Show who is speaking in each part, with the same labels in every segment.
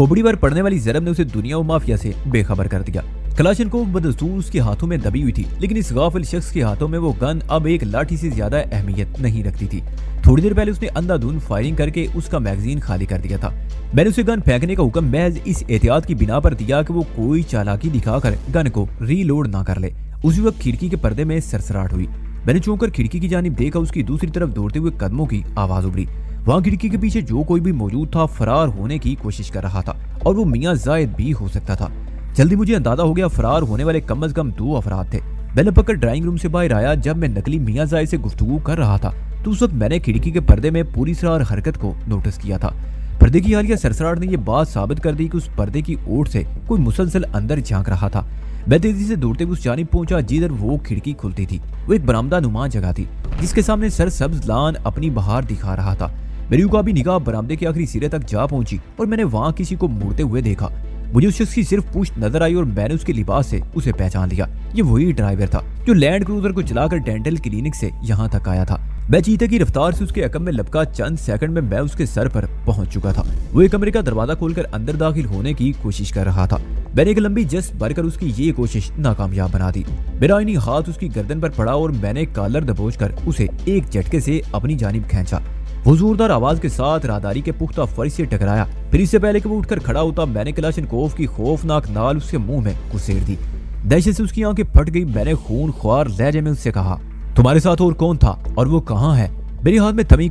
Speaker 1: खोपड़ी पर पड़ने वाली जरब ने उसे दुनिया और माफिया से बेखबर कर दिया। कलाशनकोव बदस्तूर उसके हाथों में दबी हुई थी, लेकिन इस गाफिल शख्स के हाथों में वो गन अब एक लाठी से ज्यादा अहमियत नहीं रखती थी। थोड़ी देर पहले उसने अंधाधुंध फायरिंग करके उसका मैगजीन खाली कर दिया था। मैंने उसे गन फेंकने का हुक्म महज इस एहतियात की बिना पर दिया कि वो कोई चालाकी दिखाकर गन को रीलोड ना कर ले। उसी वक्त खिड़की के पर्दे में सरसराहट हुई। मैंने चौंक कर खिड़की की जानिब देखा, उसकी दूसरी तरफ दौड़ते हुए कदमों की आवाज उभरी। वहाँ खिड़की के पीछे जो कोई भी मौजूद था फरार होने की कोशिश कर रहा था, और वो मियां जायद भी हो सकता था। जल्दी मुझे अंदाजा हो गया फरार होने वाले कम से कम 2 अफराद थे। मैं लपक ड्राइंग रूम से बाहर आया। जब मैं नकली मियां जायद से गुफ्तगू कर रहा था तो उस वक्त मैंने खिड़की के पर्दे में पूरी तरह हरकत को नोटिस किया था। पर्दे की हालिया सरसराहट ने यह बात साबित कर दी कि उस पर्दे की ओर से कोई मुसलसल अंदर झांक रहा था। मैं तेजी से दौड़ते हुए उस जानिब पहुंचा जिधर वो खिड़की खुलती थी। वो एक बरामदा नुमा जगह थी जिसके सामने सरसब्ज लान अपनी बहार दिखा रहा था। मेरी उकाबी निगाह बरामदे के आखिरी सिरे तक जा पहुंची और मैंने वहां किसी को मुड़ते हुए देखा। मुझे उस शख्स की सिर्फ पूंछ नजर आई और मैंने उसके लिबास से उसे पहचान लिया। ये वही ड्राइवर था जो लैंड क्रूजर को चलाकर डेंटल क्लिनिक से यहाँ तक आया था। मैं चीते की रफ्तार से उसके अकब में लपका चंद सेकंड में मैं उसके सर पर पहुंच चुका था। वो एक कमरे का दरवाजा खोलकर अंदर दाखिल होने की कोशिश कर रहा था। मैंने एक लंबी जस्ट भरकर उसकी ये कोशिश नाकामयाब बना दी। मेरा आईनी हाथ उसकी गर्दन पर पड़ा और मैंने कॉलर दबोचकर उसे एक झटके से अपनी जानिब खींचा। वो जोरदार आवाज के साथ राहदारी के पुख्ता फर्श से टकराया। फिर इससे पहले कि वो उठकर खड़ा होता मैंने कलाशनकोव की खौफनाक नाल उसके मुंह में घुसेड़ दी। दहशत से उसकी आंखें फट गई। मैंने खून ख्वार लहजे में उससे कहा, तुम्हारे साथ और कौन था और वो कहाँ है? मेरे हाथ में थमी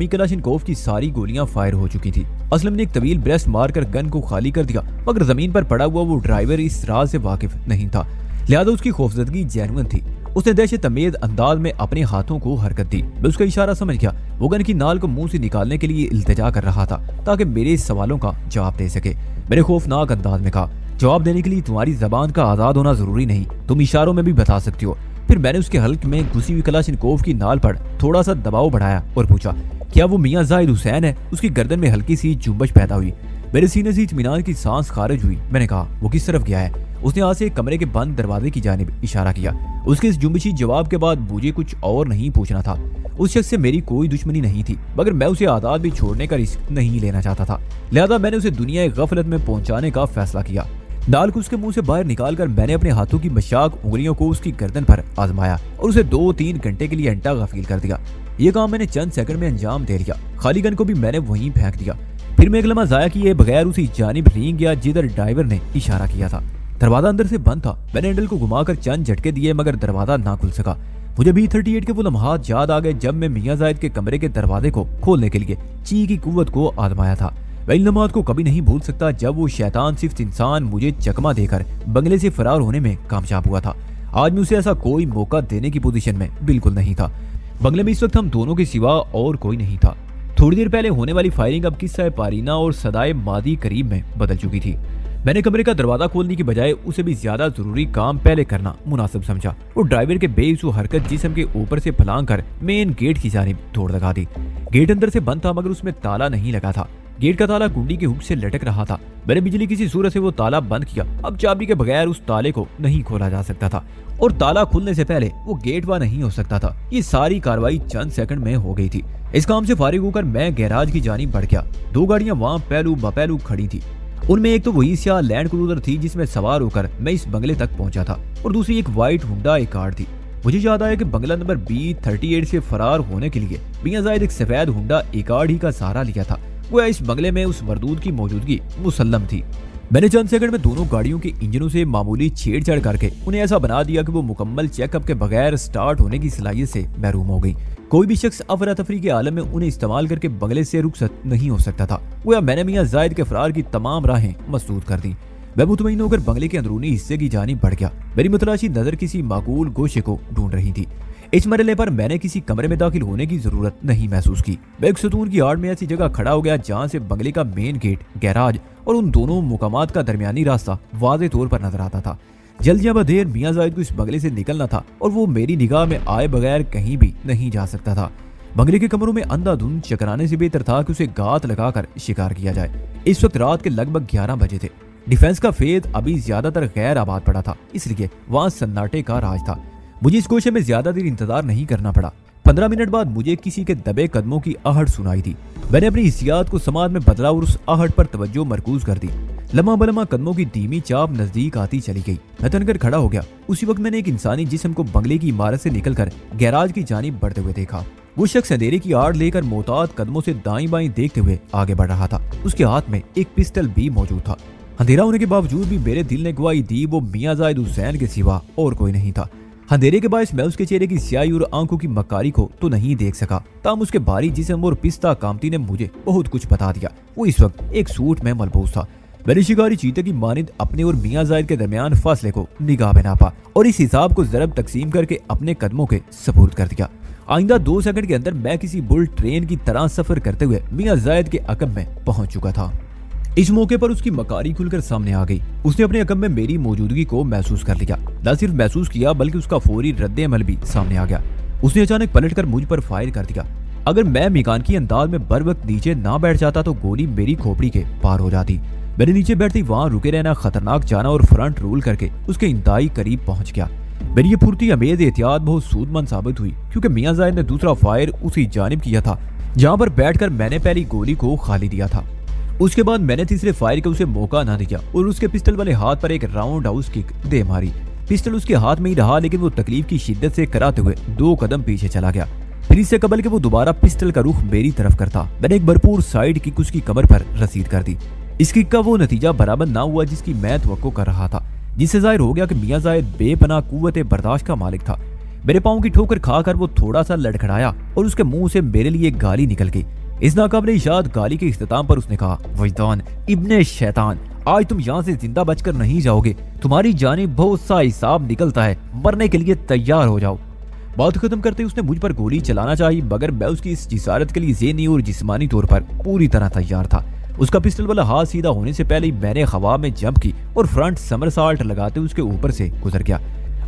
Speaker 1: कलाशनकोव की सारी गोलियां फायर हो चुकी थी। असलम ने एक तवील ब्रेस्ट मारकर गन को खाली कर दिया, मगर जमीन पर पड़ा हुआ वो ड्राइवर इस राज से वाकिफ नहीं था, लिहाजा उसकी खौफजदगी जेन्युइन थी। उसने दहशत अमेज अंदाज में अपने हाथों को हरकत दी। मैं उसका इशारा समझ गया। वो गन की नाल को मुंह से निकालने के लिए इल्तिजा कर रहा था ताकि मेरे सवालों का जवाब दे सके। मेरे खौफनाक अंदाज में कहा, जवाब देने के लिए तुम्हारी जबान का आजाद होना जरूरी नहीं, तुम इशारों में भी बता सकती हो। फिर मैंने उसके हल्क में घुसी हुई कलाशनकोव की नाल पर थोड़ा सा दबाव बढ़ाया और पूछा, क्या वो मियां जाहिद हुसैन है? उसकी गर्दन में हल्की सी जुम्बश पैदा हुई। मेरे सीने से इत्मीनान की सांस खारिज हुई। मैंने कहा, वो किस तरफ गया है? उसने आज से कमरे के बंद दरवाजे की जानिब इशारा किया। उसके इस जुम्बशी जवाब के बाद मुझे कुछ और नहीं पूछना था। उस शख्स से मेरी कोई दुश्मनी नहीं थी, मगर मैं उसे आजाद भी छोड़ने का रिस्क नहीं लेना चाहता था। लिहाजा मैंने उसे दुनिया गफलत में पहुंचाने का फैसला किया। नाल को उसके मुंह से बाहर निकालकर मैंने अपने हाथों की मशाक उंगलियों को उसकी गर्दन पर आजमाया और उसे 2-3 घंटे के लिए अंटा गफील कर दिया। ये काम मैंने चंद सेकंड में अंजाम दे लिया। खाली गन को भी मैंने वहीं फेंक दिया। फिर मैं एक लम्हा जाया किए बगैर उसी जानिब रींग गया जिधर ड्राइवर ने इशारा किया था। दरवाजा अंदर से बंद था। मैंने हैंडल को घुमाकर चंद झटके दिए, मगर दरवाजा ना खुल सका। मुझे B-38 के वो लम्हात याद आ गए जब मैं मियां जायद के कमरे के दरवाजे को खोलने के लिए ची की कुव्वत को आजमाया था। मैं इन लम्हात को कभी नहीं भूल सकता जब वो शैतान सिर्फ इंसान मुझे चकमा देकर बंगले से फरार होने में कामयाब हुआ था। आज मैं उसे ऐसा कोई मौका देने की पोजीशन में बिल्कुल नहीं था। बंगले में इस वक्त हम दोनों के सिवा और कोई नहीं था। थोड़ी देर पहले होने वाली फायरिंग अब किस्सा पारीना और सदाए मादी करीब में बदल चुकी थी। मैंने कमरे का दरवाजा खोलने की बजाय उसे भी ज्यादा जरूरी काम पहले करना मुनासिब समझा। वो ड्राइवर के बेसु हरकत जिस्म के ऊपर से फलांग कर मेन गेट की जानिब दौड़ लगा दी। गेट अंदर से बंद था, मगर उसमें ताला नहीं लगा था। गेट का ताला कुंडी के हुक से लटक रहा था। मैंने बिजली किसी सूरत से वो ताला बंद किया। अब चाबी के बगैर उस ताले को नहीं खोला जा सकता था, और ताला खुलने से पहले वो गेट वहां नहीं हो सकता था। ये सारी कार्रवाई चंद सेकंड में हो गई थी। इस काम से फारिग होकर मैं गैराज की जानिब बढ़ गया। 2 गाड़ियां वहां पहलू बपहलू खड़ी थी। उनमें एक तो वही स्याह लैंड क्रूजर थी जिसमें सवार होकर मैं इस बंगले तक पहुंचा था, और दूसरी एक व्हाइट हुंडा एकार्ड थी। मुझे याद आया कि बंगला नंबर B-38 से फरार होने के लिए मियां जायद एक सफेद हुंडा एकार्ड ही का सहारा लिया था। गोया इस बंगले में उस मरदूद की मौजूदगी मुसल्लम थी। मैंने चंद सेकंड में दोनों गाड़ियों के इंजनों से मामूली छेड़छाड़ करके उन्हें ऐसा बना दिया कि वो मुकम्मल चेकअप के बगैर स्टार्ट होने की सलाहियत से महरूम हो गई। कोई भी शख्स अफरा तफरी के आलम में उन्हें इस्तेमाल करके बंगले से रुखसत नहीं हो सकता था। गोया मैंने मियां जायद के फरार की तमाम राहें मसदूद कर दी। मैं मुतमईन होकर बंगले के अंदरूनी हिस्से की जानिब बढ़ गया। मेरी मुतलाशी नजर किसी माकूल गोशे को ढूंढ रही थी। इस मरहले पर मैंने किसी कमरे में दाखिल होने की जरूरत नहीं महसूस की। मैं एक सतून की आड़ में ऐसी जगह खड़ा हो गया जहां से बंगले का मेन गेट, गैराज और उन दोनों मुकामात का दरमियानी रास्ता वाज़ेह तौर पर नजर आता था। जल्द या बदेर मियां जायद को इस बंगले से निकलना था, और वो मेरी निगाह में आए बगैर कहीं भी नहीं जा सकता था। बंगले के कमरों में अंधाधुंध चकराने से बेहतर था कि उसे गात लगाकर शिकार किया जाए। इस वक्त रात के लगभग 11 बजे थे। डिफेंस का फेद अभी ज्यादातर गैर आबाद पड़ा था, इसलिए वहां सन्नाटे का राज था। मुझे इस कोशे में ज्यादा देर इंतजार नहीं करना पड़ा। 15 मिनट बाद मुझे किसी के दबे कदमों की आहट सुनाई दी। मैंने अपनी हिस्सियात को समाज में बदला और उस आहट पर तवज्जो मरकूज कर दी। लम्हा बलम्हा कदमों की धीमी चाप नजदीक आती चली गई। मैं तनकर खड़ा हो गया। उसी वक्त मैंने एक इंसानी जिस्म को बंगले की इमारत से निकलकर गैराज की जानिब बढ़ते हुए देखा। वो शख्स अंधेरे की आड़ लेकर मोहतात कदमों से दाईं बाईं देखते हुए आगे बढ़ रहा था। उसके हाथ में एक पिस्टल भी मौजूद था। अंधेरा होने के बावजूद भी मेरे दिल ने गवाही दी वो मियां जाहिद हुसैन के सिवा और कोई नहीं था। अंधेरे के बायस मैं उसके चेहरे की स्याही और आंखों की मक्कारी को तो नहीं देख सका, ताम उसके भारी जिस्म और पिस्ता कामती ने मुझे बहुत कुछ बता दिया। वो इस वक्त एक सूट में मलबूस था। मैंने शिकारी चीते की मानिंद अपने और मियां जाहिद के दरमियान फासले को निगाह में नापा और इस हिसाब को जरब तकसीम करके अपने कदमों के सपुर्द कर दिया। आइंदा 2 सेकंड के अंदर मैं किसी बुलेट ट्रेन की तरह सफर करते हुए मियां जाहिद के अकब में पहुंच चुका था। इस मौके पर उसकी मकारी खुलकर सामने आ गई। उसने अपने अकब में मेरी मौजूदगी को महसूस कर लिया। न सिर्फ महसूस किया बल्कि उसका फौरी रद्द अमल भी सामने आ गया। उसने अचानक पलटकर मुझ पर फायर कर दिया। अगर मैं मेकानिकी अंदाज में बर वक्त नीचे ना बैठ जाता तो गोली मेरी खोपड़ी के पार हो जाती। मैंने नीचे बैठते वहां रुके रहना खतरनाक जाना और फ्रंट रोल करके उसके इंतहाई करीब पहुंच गया। मेरी ये फुर्ती अमेज एहतियात बहुत सूदमंद साबित हुई, क्योंकि मियां जाहिद ने दूसरा फायर उसी जानिब किया था जहां पर बैठकर मैंने पहली गोली को खाली दिया था। उसके बाद मैंने तीसरे फायर का उसे मौका ना दिया और उसके पिस्टल वाले हाथ पर एक राउंड हाउस किक दे मारी। पिस्टल उसके हाथ में ही रहा, लेकिन वो तकलीफ की शिद्दत से कराते हुए 2 कदम पीछे चला गया। फिर इससे कबल के वो दोबारा पिस्टल का रुख मेरी तरफ करता, मैंने एक भरपूर साइड किक उसकी कमर पर रसीद कर दी। इस किक का वो नतीजा बराबर ना हुआ जिसकी मैं तवक्को कर रहा था, जिससे जाहिर हो गया कि मियां जाहिद बेपनाह कुव्वत बर्दाश्त का मालिक था। मेरे पाँव की ठोकर खाकर वो थोड़ा सा लड़खड़ाया और उसके मुंह से मेरे लिए गाली निकल गई। इस नाकाबिले इशाद गाली के इख्तिताम पर उसने कहा, वजदान इब्ने शैतान, आज तुम यहाँ से जिंदा बचकर नहीं जाओगे। तुम्हारी जानिब बहुत सा हिसाब निकलता है, मरने के लिए तैयार हो जाओ। बात खत्म करते उसने मुझ पर गोली चलाना चाहिए, मगर मैं उसकी इस जिसारत के लिए ज़हनी और जिस्मानी तौर पर पूरी तरह तैयार था। उसका पिस्टल वाला हाथ सीधा होने से पहले ही मैंने हवा में जंप की और फ्रंट समरसाल्ट लगाते उसके ऊपर से गुजर गया।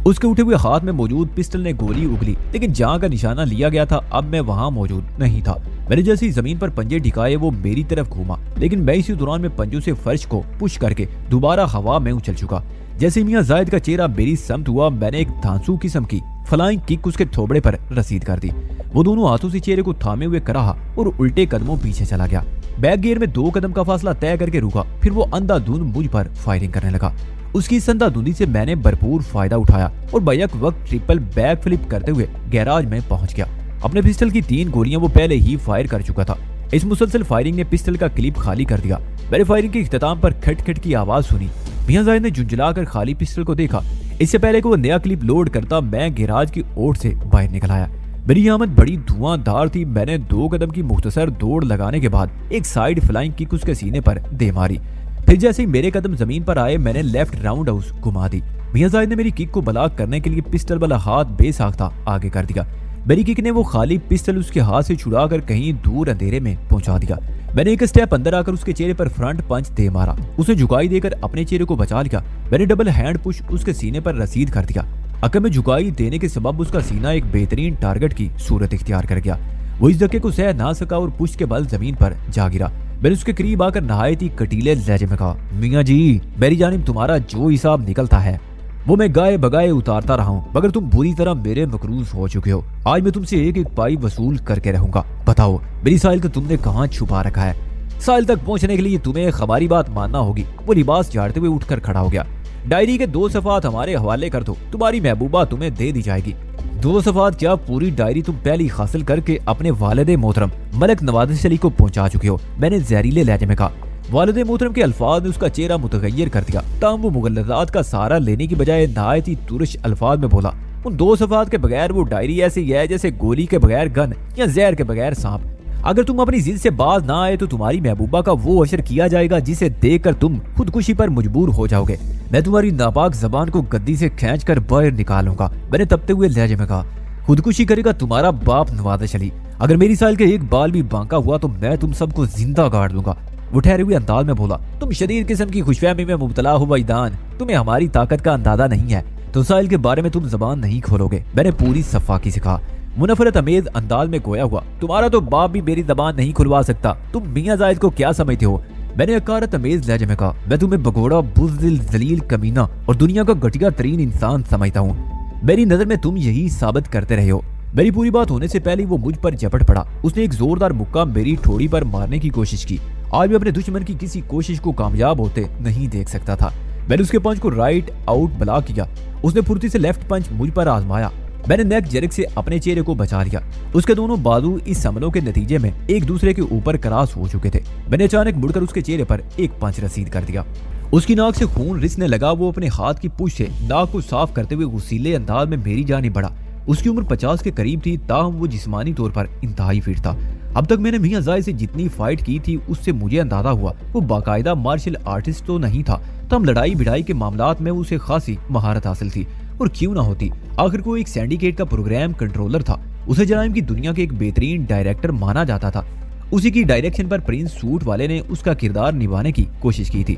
Speaker 1: उसके उठे हुए हाथ में मौजूद पिस्टल ने गोली उगली, लेकिन जहां का निशाना लिया गया था अब मैं वहां मौजूद नहीं था। मैंने जैसे ही जमीन पर पंजे टिकाए वो मेरी तरफ घूमा, लेकिन मैं इसी दौरान में पंजों से फर्श को पुश करके दोबारा हवा में उछल चुका। जैसे मियां जाहिद का चेहरा मेरी समत हुआ, मैंने एक धांसू किस्म की फ्लाइंग किक उसके थोबड़े पर रसीद कर दी। वो दोनों हाथों से चेहरे को थामे हुए कराहा और उल्टे कदमों पीछे चला गया। बैक गियर में 2 कदम का फासला तय करके रुका, फिर वो अंधाधुंध मुझ पर फायरिंग करने लगा। उसकी संधाधुंधी से मैंने भरपूर फायदा उठाया और बैक वक्त ट्रिपल बैक फ्लिप करते हुए गैराज में पहुंच गया। अपने पिस्टल की 3 गोलियां वो पहले ही फायर कर चुका था। इस मुसलसल फायरिंग ने पिस्टल का क्लिप खाली कर दिया। मैंने फायरिंग के इख्तिताम पर खट खट की आवाज सुनी। मियां जाहिद ने झुंझलाकर खाली पिस्टल को देखा। इससे पहले कि वो नया क्लिप लोड करता, मैं गैराज की ओर से बाहर निकल आया। मेरी आमद बड़ी धुआंधार थी। मैंने 2 कदम की मुख्तसर दौड़ लगाने के बाद एक साइड फ्लाइंग किक उसके सीने पर दे मारी। फिर जैसे ही मेरे कदम जमीन पर आए, मैंने लेफ्ट राउंड हाउस घुमा दी। मियां जाहिद ने मेरी किक को ब्लॉक करने के लिए पिस्टल वाला हाथ बेसाख्ता आगे कर दिया। मेरी किक ने वो खाली पिस्टल उसके हाथ से छुड़ाकर कहीं दूर अंधेरे में पहुंचा दिया। मैंने एक स्टेप अंदर आकर उसके चेहरे पर फ्रंट पंच दे मारा। उसे झुकाई देकर अपने चेहरे को बचा लिया। मैंने डबल हैंड पुश उसके सीने पर रसीद कर दिया। अकब में झुकाई देने के सबब उसका सीना एक बेहतरीन टारगेट की सूरत इख्तियार कर गया। वो इस धक्के को सह ना सका और पुश के बल जमीन पर जा गिरा। मैंने उसके करीब आकर नहायत ही कटीले लहजे में कहा, मियां जी, मेरी जानिब तुम्हारा जो हिसाब निकलता है वो मैं गाये बगाए उतारता रहा हूँ, मगर तुम बुरी तरह मेरे मकरूज हो चुके हो। आज मैं तुमसे एक एक पाई वसूल करके रहूंगा। बताओ मेरी साहिल को तुमने कहाँ छुपा रखा है? साहिल तक पहुँचने के लिए तुम्हें हमारी बात मानना होगी। वो लिबास झाड़ते हुए उठकर खड़ा हो गया। डायरी के 2 सफ़ात हमारे हवाले कर दो, तुम्हारी महबूबा तुम्हें दे दी जाएगी। 2 सफ़ात क्या, पूरी डायरी तुम पहले हासिल करके अपने वालिद मोहतरम मलिक नवाज़ अली को पहुंचा चुके हो, मैंने जहरीले लहजे में कहा। वालिद मोहतरम के अल्फाज ने उसका चेहरा मुतगय्यर कर दिया। ताम वो मुगल्लज़ात का सहारा लेने की बजाय नहायत ही तुरश अल्फाज में बोला, उन 2 सफ़ात के बगैर वो डायरी ऐसी है जैसे गोली के बगैर गन या जहर के बगैर सांप। अगर तुम अपनी जिद से बाज ना आए तो तुम्हारी महबूबा का वो अशर किया जाएगा जिसे देखकर तुम खुदकुशी पर मजबूर हो जाओगे। मैं तुम्हारी नापाक जबान को गद्दी से खींचकर बाहर निकालूंगा। मैंने तपते हुए लहजे में कहा, खुदकुशी करेगा तुम्हारा बाप नवाज़ अली। अगर मेरी साल के एक बाल भी बांका हुआ तो मैं तुम सबको जिंदा गाड़ दूंगा। वो ठहरे हुए अंदाज में बोला, तुम शदीद किस्म की खुशफहमी में मुब्तला हो वैदान, तुम्हें हमारी ताकत का अंदाजा नहीं है, तो साहिल के बारे में तुम जबान नहीं खोलोगे। मैंने पूरी सफाकी से कहा, मुनफरत अमेज अंदाज में गोया हुआ, तुम्हारा तो बाप भी मेरी जबान नहीं खुलवा सकता। तुम मियां जाहिद को क्या समझते हो? मैंने अकारत अमेज लहजे में कहा, मैं तुम्हें भगोड़ा, बुज़दिल, जलील, कमीना और दुनिया का घटिया तरीन इंसान समझता हूँ। मेरी नजर में तुम यही साबित करते रहे हो। मेरी पूरी बात होने से पहले वो मुझ पर झपट पड़ा। उसने एक जोरदार मुक्का मेरी ठोड़ी पर मारने की कोशिश की। आज भी अपने दुश्मन की किसी कोशिश को कामयाब होते नहीं देख सकता था। मैंने उसके पंच को राइट आउट ब्लॉक किया। उसने फुर्ती से लेफ्ट पंच मुझ पर आजमाया। मैंने नेक जरक से अपने चेहरे को बचा लिया। उसके दोनों बाजू इस हमलों के नतीजे में एक दूसरे के ऊपर क्रॉस हो चुके थे। मैंने अचानक मुड़कर उसके चेहरे पर एक पंच रसीद कर दिया। उसकी नाक से खून रिसने लगा। वो अपने हाथ की पूंछ से नाक को साफ करते हुए गुस्सीले अंदाज में मेरी जानिब बढ़ा। उसकी उम्र 50 के करीब थी, ताहम वो जिस्मानी तौर पर इंतहाई फिट था। अब तक मैंने मियां जायद से जितनी फाइट की थी उससे मुझे अंदाजा हुआ वो बाकायदा मार्शल आर्टिस्ट तो नहीं था, तब लड़ाई भिड़ाई के मामलात में उसे खासी महारत हासिल थी। और क्यों ना होती, आखिर को एक सिंडिकेट का प्रोग्राम कंट्रोलर था। उसे जराइम की दुनिया के एक बेहतरीन डायरेक्टर माना जाता था। उसी की डायरेक्शन पर प्रिंस सूट वाले ने उसका किरदार निभाने की कोशिश की थी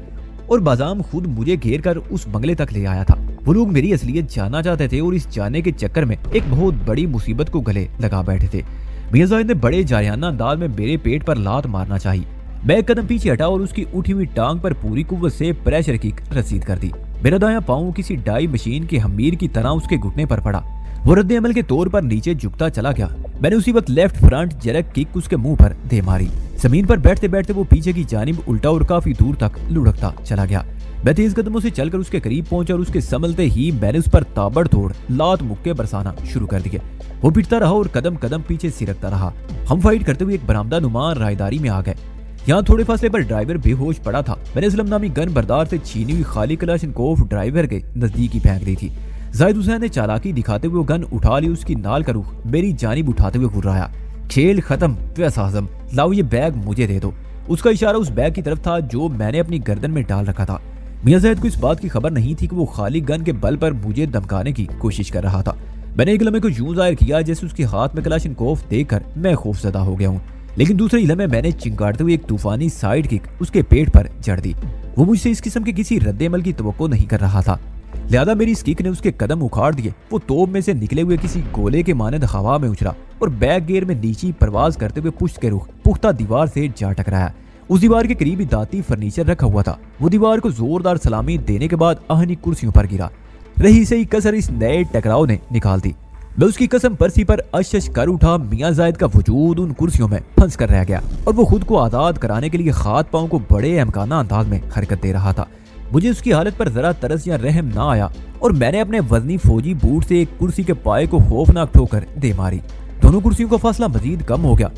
Speaker 1: और बाजाम खुद मुझे घेर कर उस बंगले तक ले आया था। वो लोग मेरी असलियत जानना चाहते थे और इस जानने के चक्कर में एक बहुत बड़ी मुसीबत को गले लगा बैठे थे। मियां जायद ने बड़े जारियाना अंदाज में मेरे पेट पर लात मारना चाहिए। मैं एक कदम पीछे हटा और उसकी उठी हुई टांग पर पूरी कुव्वत से प्रेशर किक रसीद कर दी। मेरा दायां पांव किसी डाई मशीन के हमीर की तरह उसके घुटने पर पड़ा। वो रद्द अमल के तौर पर नीचे झुकता चला गया। मैंने उसी वक्त लेफ्ट फ्रंट जरक किक उसके मुंह पर दे मारी। जमीन पर बैठते बैठते वो पीछे की जानिब उल्टा और काफी दूर तक लुढ़कता चला गया। मैं तेज कदमों से चलकर उसके करीब पहुंचा और उसके संभलते ही मैंने उस पर ताबड़तोड़ लात मुक्के बरसाना शुरू कर दिए। वो पिटता रहा और कदम कदम पीछे सिरकता रहा। हम फाइट करते हुए एक बरामदा नुमा रायदारी में आ गए। यहाँ थोड़े फासले पर ड्राइवर बेहोश पड़ा था। मैंने असलम नामी गन बरदार से छीनी हुई खाली कलाशनकोफ ड्राइवर के नजदीक ही फेंक दी थी। जाहिद हुसैन ने चालाकी दिखाते हुए गन उठा ली। उसकी नाल का रुख मेरी जानिब उठाते हुए गुर्राया, खेल खत्म वैसा आजम, लाओ ये बैग मुझे दे दो। उसका इशारा उस बैग की तरफ था जो मैंने अपनी गर्दन में डाल रखा था। मियां जायद को इस बात की खबर नहीं थी कि वो खाली गन के बल पर मुझे धमकाने की कोशिश कर रहा था। मैंने एक लम्हे को यूं जाहिर किया जैसे उसके हाथ में कलाशनकोफ देखकर मैं खौफजदा हो गया हूँ, लेकिन दूसरे लम्हे मैंने चिंगाड़ते हुए एक तूफानी साइड किक उसके पेट पर जड़ दी। वो मुझसे इस किस्म के किसी रद्द-ए-अमल की तवक्को नहीं कर रहा था, लिहाजा मेरी इस किक ने उसके कदम उखाड़ दिए। वो तोप में से निकले हुए किसी गोले के मानद हवा में उछला और बैक गियर में नीची परवाज करते हुए पुश्त के रुख पुख्ता दीवार से जा टकराया। उस दीवार के करीब ही दाती फर्नीचर रखा हुआ था। वो दीवार को जोरदार सलामी देने के बाद आहनी कुर्सियों पर गिरा। रही सही कसर इस नए टकराव ने निकाल दी। मैं उसकी कसम परसी पर अश कर उठा। मियां जायद का वजूद उन कुर्सियों में फंस कर रह गया और वो खुद को आजाद कराने के लिए हाथ पांव को बड़े अहमकाना अंदाज में हरकत दे रहा था। मुझे उसकी हालत पर जरा तरस या रहम ना आया और मैंने अपने वजनी फौजी बूट से एक कुर्सी के पाए को खौफनाक ठोकर दे मारी। दोनों कुर्सियों का फासला मजीद कम हो गया,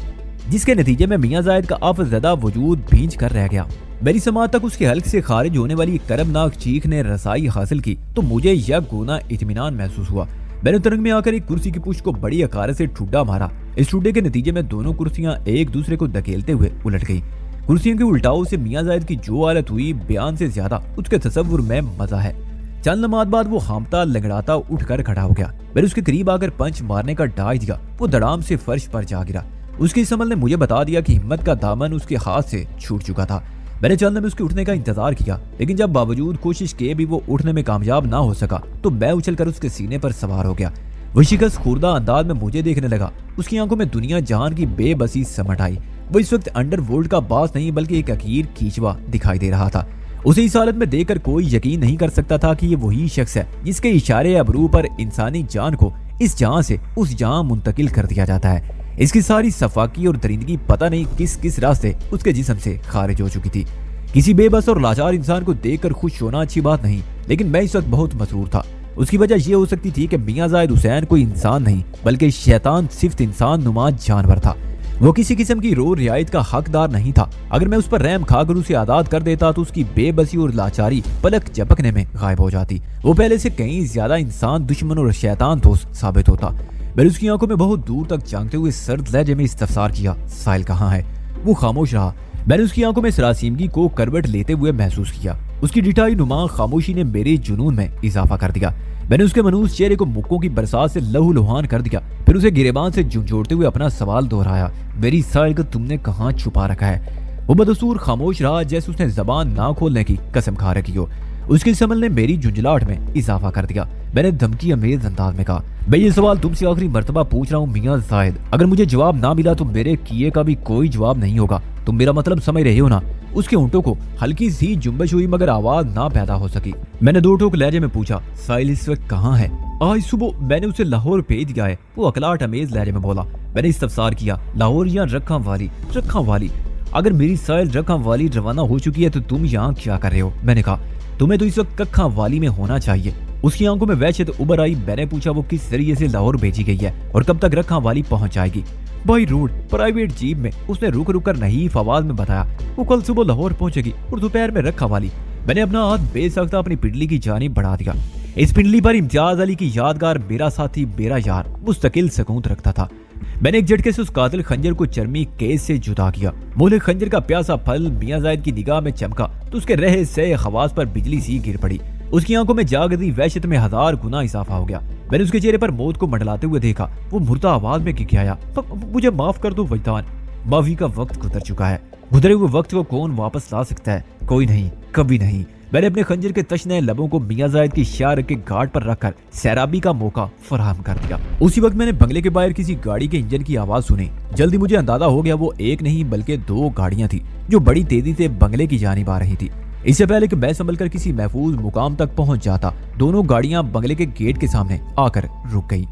Speaker 1: जिसके नतीजे में मियां जायद का आफज़दा वजूद भींच कर रह गया। मेरी समात तक उसके हल्क से खारिज होने वाली करमनाक चीख ने रसाई हासिल की तो मुझे यह गुना इत्मीनान महसूस हुआ। मैंने तरंग में आकर एक कुर्सी की पुष्ट को बड़ी अकारत से ठुड्डा मारा। इस ठुड्डे के नतीजे में दोनों कुर्सियां एक दूसरे को धकेलते हुए उलट गई। कुर्सियों के उल्टाव से मियां जायद की जो हालत हुई बयान से ज्यादा उसके तसव्वुर में मजा है। चंद लम्हात बाद वो हामता लंगड़ाता उठकर खड़ा हो गया। मैंने उसके करीब आकर पंच मारने का डाय दिया। वो धड़ाम से फर्श पर जा गिरा। उसकी समझ ने मुझे बता दिया कि हिम्मत का दामन उसके हाथ से छूट चुका था। मैंने चंद में उसके उठने का इंतजार किया, लेकिन जब बावजूद कोशिश किए भी वो उठने में कामयाब ना हो सका तो मैं उछलकर उसके सीने पर सवार हो गया। वो शिकस्त खुर्दा अंदाज में मुझे देखने लगा। उसकी आंखों में दुनिया जहान की बेबसी समट आई। वो इस वक्त अंडरवर्ल्ड का बास नहीं बल्कि एक अकीर कीचवा दिखाई दे रहा था। उसे इस हालत में देखकर कोई यकीन नहीं कर सकता था कि ये वही शख्स है जिसके इशारे अबरू पर इंसानी जान को इस जहां से उस जहां मुंतकिल कर दिया जाता है। इसकी सारी सफाकी और दरिंदगी पता नहीं किस किस रास्ते उसके जिस्म से खारिज हो चुकी थी। किसी बेबस और लाचार इंसान को देखकर खुश होना अच्छी बात नहीं, लेकिन मैं इस वक्त बहुत मसरूर था। उसकी वजह यह हो सकती थी कि मियां जायद हुसैन कोई इंसान नहीं बल्कि शैतान सिफ्त इंसान नुमा जानवर था। वो किसी किस्म की रो रियायत का हकदार नहीं था। अगर मैं उस पर रहम खाकर उसे आजाद कर देता तो उसकी बेबसी और लाचारी पलक झपकने में गायब हो जाती। वो पहले से कहीं ज्यादा इंसान दुश्मन और शैतान दोस्त साबित होता। मैंने उसकी आंखों में बहुत दूर तक झांकते हुए सर्द लहजे में इस्तफसार किया, साहिल कहाँ है? वो खामोश रहा। मैंने उसकी आंखों में सरासीमगी को करवट लेते हुए महसूस किया। उसकी डिठाई नुमा खामोशी ने मेरे जुनून में इजाफा कर दिया। मैंने उसके मनूस चेहरे को मुक्कों की बरसात से लहू लुहान कर दिया। फिर उसे गिरेबान से झुंझोड़ते हुए अपना सवाल दोहराया, मेरी साहिल को तुमने कहाँ छुपा रखा है? वो बदसूर खामोश रहा जैसे उसने जबान ना खोलने की कसम खा रखी हो। उसकी समझ ने मेरी झुंझलाहट में इजाफा कर दिया। मैंने धमकी अमेज अंदाज में कहा, मैं ये सवाल तुमसे आखिरी मर्तबा पूछ रहा हूँ मियां जायद, अगर मुझे जवाब ना मिला तो मेरे किए का भी कोई जवाब नहीं होगा। तुम मेरा मतलब समझ रहे हो ना? उसके ऊँटों को हल्की सी जुम्बश हुई मगर आवाज ना पैदा हो सकी। मैंने दो टोक लहजे में पूछा, साहिल इस वक्त कहाँ है? आज सुबह मैंने उसे लाहौर भेज दिया है, वो अकलाट अमेज लहजे में बोला। मैंने इस्तफसार किया, लाहौर या रखा वाली? अगर मेरी साहिल रखा वाली रवाना हो चुकी है तो तुम यहाँ क्या कर रहे हो? मैंने कहा, तुम्हें तो इस वक्त कखा वाली में होना चाहिए। उसकी आंखों में वहशत उबर आई। मैंने पूछा, वो किस जरिए से लाहौर भेजी गई है और कब तक रखा वाली पहुंच जाएगी? बाई रोड प्राइवेट जीप में, उसने रुक कर नहीफ आवाज में बताया। वो कल सुबह लाहौर पहुंचेगी और दोपहर में रखा वाली। मैंने अपना हाथ बेसख्ता अपनी पिंडली की जानिब बढ़ा दिया। इस पिंडली पर इम्तियाज अली की यादगार मेरा साथी मेरा यार मुस्तकिल सकूत रखता था। मैंने एक झटके से उस कातिल खंजर को चर्मी केस से जुदा किया। मोले खंजर का प्यासा फल मियां जायद की निगाह में चमका तो उसके रहे से खवास पर बिजली सी गिर पड़ी। उसकी आंखों में जागती वहशत में 1000 गुना इजाफा हो गया। मैंने उसके चेहरे पर मौत को मंडलाते हुए देखा। वो मुर्दा आवाज में किकियाया, मुझे माफ कर दो वजदान, माफी का वक्त गुजर चुका है। गुजरे हुए वक्त को कौन वापस ला सकता है? कोई नहीं, कभी नहीं। मैंने अपने खंजर के तशने लबों को मियां जायद की शार के घाट पर रखकर सैराबी का मौका फराहम कर दिया। उसी वक्त मैंने बंगले के बाहर किसी गाड़ी के इंजन की आवाज सुनी। जल्दी मुझे अंदाजा हो गया वो एक नहीं बल्कि 2 गाड़ियां थी जो बड़ी तेजी से बंगले की जानिब आ रही थी। इससे पहले कि मैं संभल कर किसी महफूज मुकाम तक पहुंच जाता, दोनों गाड़ियां बंगले के गेट के सामने आकर रुक गई।